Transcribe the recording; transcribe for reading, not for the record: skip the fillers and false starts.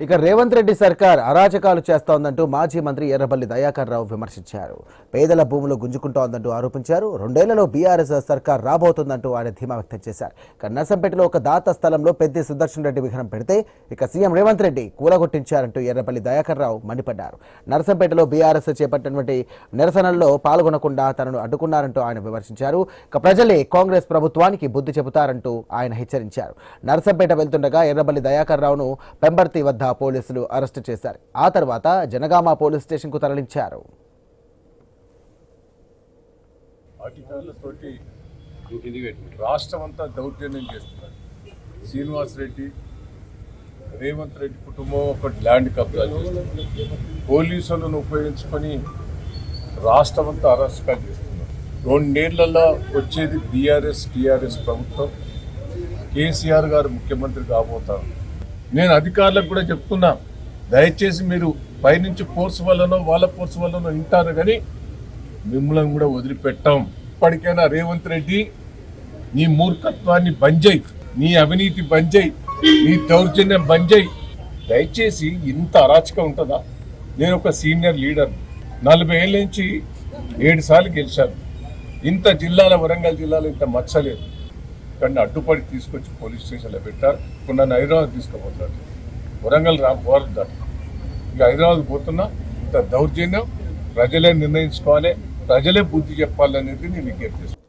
ఇక రేవంత్ రెడ్డి సర్కార్ అరాచకాలు చేస్తోందంటూ మాజీ మంత్రి ఎర్రబెల్లి దయాకర్ రావు విమర్శించారు. పేదల భూములు గుంజుకుంటోందంటూ ఆరోపించారు. 2 ఏళ్లలో బీఆర్ఎస్ సర్కార్ రాబోతుందంటూ ఆయన ధీమా వ్యక్తం చేశారు. ఇక నర్సంపేటలో ఒక దాత స్థలంలో పెద్ది సుదర్శన్ రెడ్డి విగ్రహం పెడితే ఇక సీఎం రేవంత్ రెడ్డి కూలగొట్టించారంటూ ఎర్రబెల్లి దయాకర్ రావు మండిపడ్డారు. నర్సంపేటలో బీఆర్ఎస్ చేపట్టినటువంటి నిరసనల్లో పాల్గొనకుండా తనను అడ్డుకున్నారంటూ ఆయన విమర్శించారు. ఇక ప్రజలే కాంగ్రెస్ ప్రభుత్వానికి బుద్ధి చెబుతారంటూ ఆయన హెచ్చరించారు. నర్సంపేట వెళ్తుండగా ఎర్రబెల్లి దయాకర్ రావును పెంబర్తి వద్ద పోలీసులు అరెస్టు చేశారు. ఆ తర్వాత జనగామ పోలీస్ స్టేషన్ కు తరలించారు. రాష్ట్రమంతా దౌర్జన్యం చేస్తున్నారు. శ్రీనివాస్ రెడ్డి, రేవంత్ రెడ్డి కుటుంబం ఒక ల్యాండ్ కబ్జా చేస్తుంది. పోలీసులను ఉపయోగించుకొని రాష్ట్రమంతా అరెస్టులు చేస్తున్నారు. 2 ఏళ్లలో వచ్చేది బీఆర్ఎస్ టీఆర్ఎస్ ప్రభుత్వం. కేసీఆర్ గారు ముఖ్యమంత్రి కాబోతారు. నేను అధికారులకు కూడా చెప్తున్నా, దయచేసి మీరు పైనుంచి ఫోర్స్ వల్లనో వాళ్ళ ఫోర్స్ వల్లనో వింటారు, కానీ మిమ్మల్ని కూడా వదిలిపెట్టాం. ఇప్పటికైనా రేవంత్ రెడ్డి నీ మూర్ఖత్వాన్ని బంజెయ్, నీ అవినీతి బంజెయ్, నీ దౌర్జన్యం బంజెయ్. దయచేసి ఇంత అరాచకం ఉంటుందా? నేను ఒక సీనియర్ లీడర్, 40 ఏళ్ళ నుంచి 7 సార్లు గెలిచాను. ఇంత జిల్లాల వరంగల్ జిల్లాలో ఇంత మచ్చలేదు. కానీ అడ్డుపడి తీసుకొచ్చి పోలీస్ స్టేషన్లో పెట్టారు. ఇప్పుడు నన్ను హైదరాబాద్ తీసుకుపోతాడు. వరంగల్ పోతాడు. ఇక హైదరాబాద్ పోతున్నా. ఇంత దౌర్జన్యం ప్రజలే నిర్ణయించుకోవాలి, ప్రజలే బుద్ధి చెప్పాలనేది నేను విజ్ఞప్తి చేస్తాను.